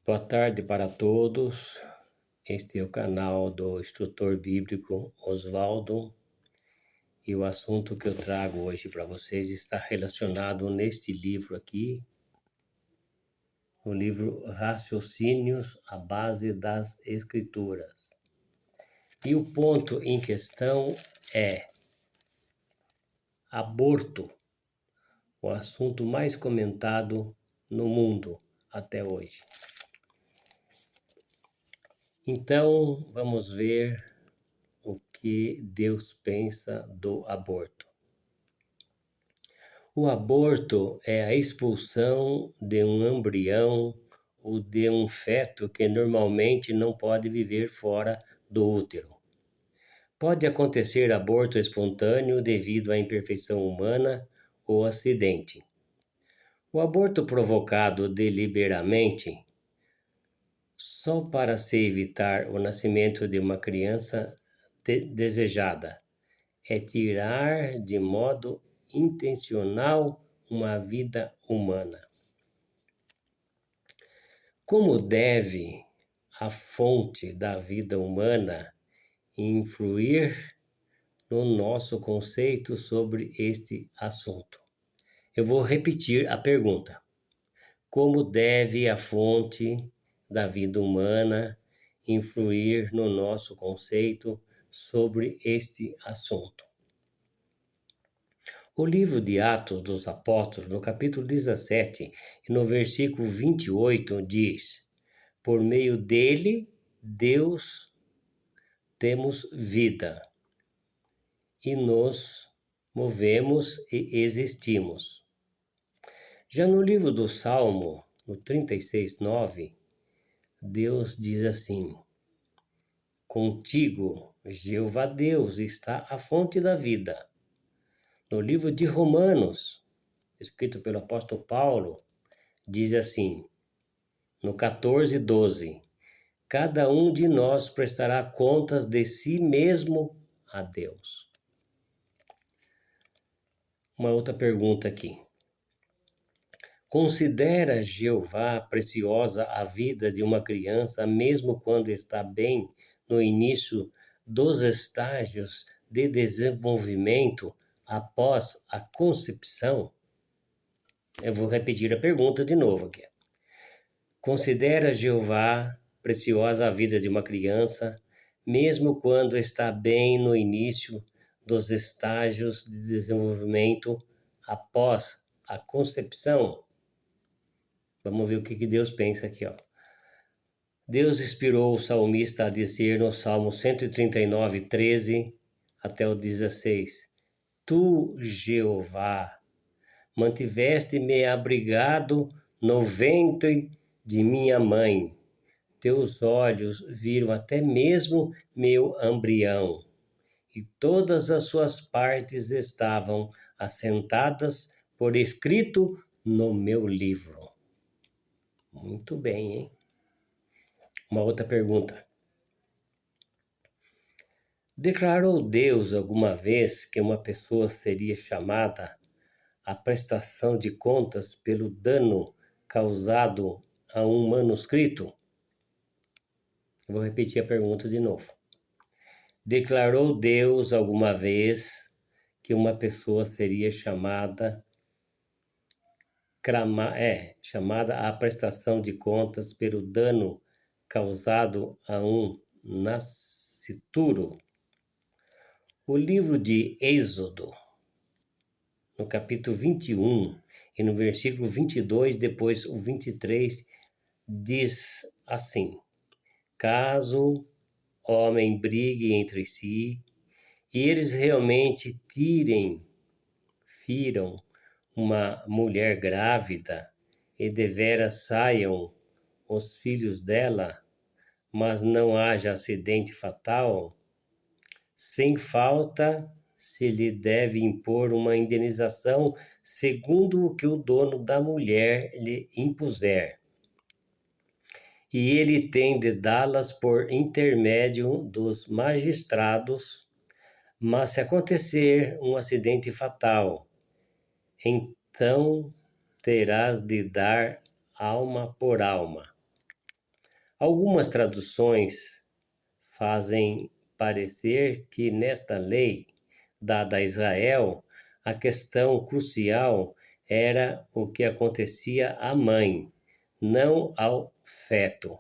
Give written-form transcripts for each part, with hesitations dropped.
Boa tarde para todos. Este é o canal do instrutor bíblico Oswaldo e o assunto que eu trago hoje para vocês está relacionado neste livro aqui, o livro Raciocínios à Base das Escrituras. E o ponto em questão é aborto, o assunto mais comentado no mundo até hoje. Então, vamos ver o que Deus pensa do aborto. O aborto é a expulsão de um embrião ou de um feto que normalmente não pode viver fora do útero. Pode acontecer aborto espontâneo devido à imperfeição humana ou acidente. O aborto provocado deliberadamente só para se evitar o nascimento de uma criança desejada é tirar de modo intencional uma vida humana. Como deve a fonte da vida humana influir no nosso conceito sobre este assunto? Eu vou repetir a pergunta. Como deve a fonte da vida humana influir no nosso conceito sobre este assunto? O livro de Atos dos Apóstolos, no capítulo 17 e no versículo 28, diz: por meio dele, Deus, temos vida e nos movemos e existimos. Já no livro do Salmo, no 36:9, Deus diz assim: contigo, Jeová Deus, está a fonte da vida. No livro de Romanos, escrito pelo apóstolo Paulo, diz assim, no 14:12, cada um de nós prestará contas de si mesmo a Deus. Uma outra pergunta aqui. Considera Jeová preciosa a vida de uma criança, mesmo quando está bem no início dos estágios de desenvolvimento após a concepção? Eu vou repetir a pergunta de novo aqui. Considera Jeová preciosa a vida de uma criança, mesmo quando está bem no início dos estágios de desenvolvimento após a concepção? Vamos ver o que Deus pensa aqui, ó. Deus inspirou o salmista a dizer no Salmo 139:13 até o 16: Tu, Jeová, mantiveste-me abrigado no ventre de minha mãe. Teus olhos viram até mesmo meu embrião, e todas as suas partes estavam assentadas por escrito no meu livro. Muito bem, hein? Uma outra pergunta. Declarou Deus alguma vez que uma pessoa seria chamada à prestação de contas pelo dano causado a um manuscrito? Vou repetir a pergunta de novo. Declarou Deus alguma vez que uma pessoa seria chamada à prestação de contas pelo dano causado a um nascituro? O livro de Êxodo, no capítulo 21 e no versículo 22, depois o 23, diz assim: caso homem brigue entre si e eles realmente firam uma mulher grávida e deveras saiam os filhos dela, mas não haja acidente fatal, sem falta se lhe deve impor uma indenização segundo o que o dono da mulher lhe impuser. E ele tem de dá-las por intermédio dos magistrados, mas se acontecer um acidente fatal, então terás de dar alma por alma. Algumas traduções fazem parecer que nesta lei dada a Israel, a questão crucial era o que acontecia à mãe, não ao feto.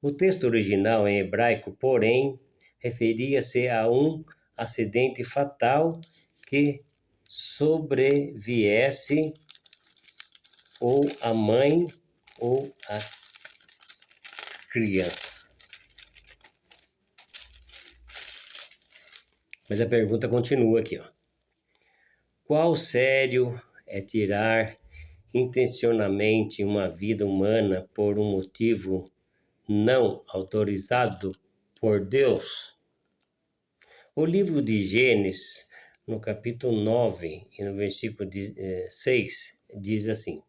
O texto original em hebraico, porém, referia-se a um acidente fatal que sobreviesse ou à mãe ou à criança. Mas a pergunta continua aqui, ó. Qual sério é tirar intencionalmente uma vida humana por um motivo não autorizado por Deus? O livro de Gênesis, no capítulo 9 e no versículo 6, diz assim: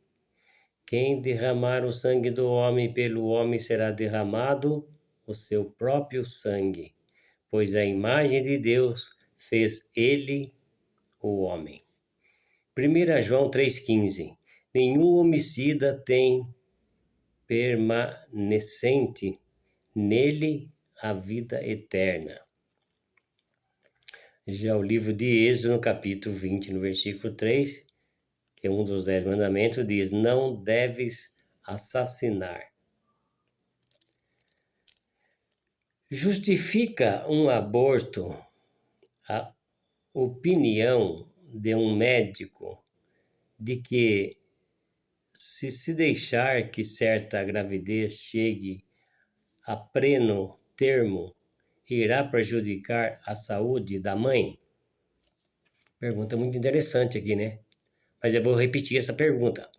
Quem derramar o sangue do homem, pelo homem será derramado o seu próprio sangue, pois a imagem de Deus fez ele, o homem. 1 João 3,15. Nenhum homicida tem permanecente nele a vida eterna. Já o livro de Êxodo, no capítulo 20, no versículo 3, que é um dos 10 mandamentos, diz: Não deves assassinar. Justifica um aborto a opinião de um médico de que se deixar que certa gravidez chegue a pleno termo, irá prejudicar a saúde da mãe? Pergunta muito interessante aqui, né? Mas eu vou repetir essa pergunta.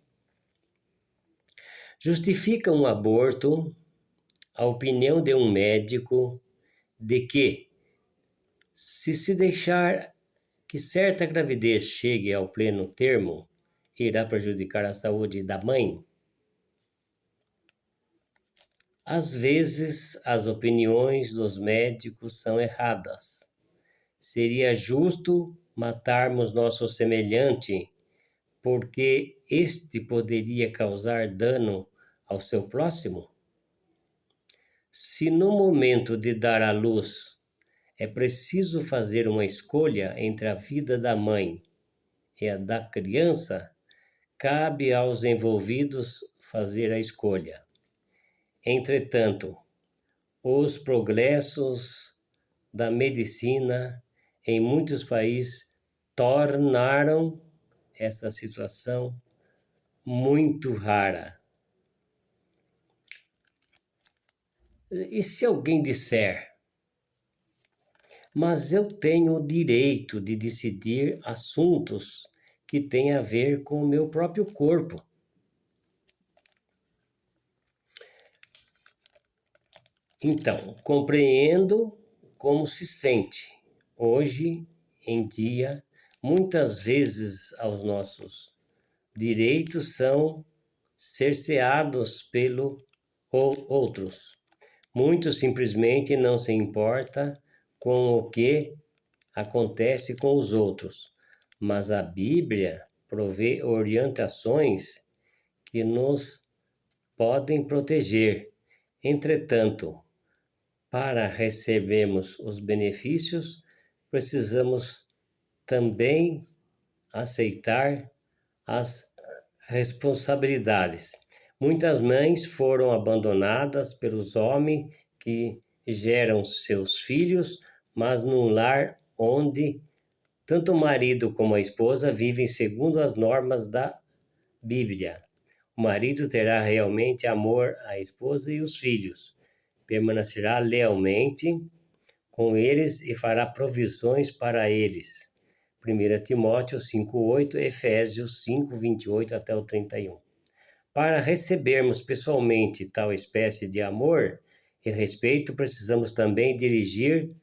Justifica um aborto a opinião de um médico de que se deixar que certa gravidez chegue ao pleno termo, irá prejudicar a saúde da mãe? Às vezes, as opiniões dos médicos são erradas. Seria justo matarmos nosso semelhante porque este poderia causar dano ao seu próximo? Se no momento de dar à luz é preciso fazer uma escolha entre a vida da mãe e a da criança, cabe aos envolvidos fazer a escolha. Entretanto, os progressos da medicina em muitos países tornaram essa situação muito rara. E se alguém disser, mas eu tenho o direito de decidir assuntos que têm a ver com o meu próprio corpo? Então, compreendo como se sente. Hoje em dia, muitas vezes os nossos direitos são cerceados pelo outros. Muitos simplesmente não se importam com o que acontece com os outros, mas a Bíblia provê orientações que nos podem proteger. Entretanto, para recebermos os benefícios, precisamos também aceitar as responsabilidades. Muitas mães foram abandonadas pelos homens que geram seus filhos, mas num lar onde tanto o marido como a esposa vivem segundo as normas da Bíblia. O marido terá realmente amor à esposa e os filhos, permanecerá lealmente com eles e fará provisões para eles. 1 Timóteo 5,8, Efésios 5, 28 até o 31. Para recebermos pessoalmente tal espécie de amor e respeito, precisamos também dirigir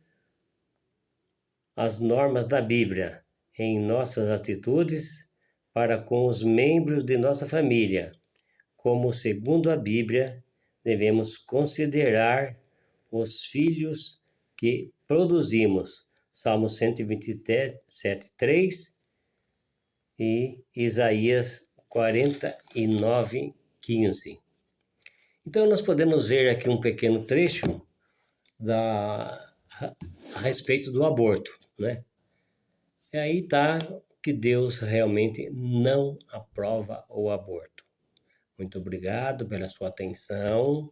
as normas da Bíblia em nossas atitudes para com os membros de nossa família, como segundo a Bíblia devemos considerar os filhos que produzimos. Salmo 127, 3 e Isaías 49, 15. Então nós podemos ver aqui um pequeno trecho a respeito do aborto, né? E aí está que Deus realmente não aprova o aborto. Muito obrigado pela sua atenção.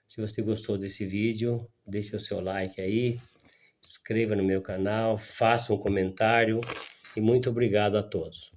Se você gostou desse vídeo, deixe o seu like aí, inscreva no meu canal, faça um comentário e muito obrigado a todos.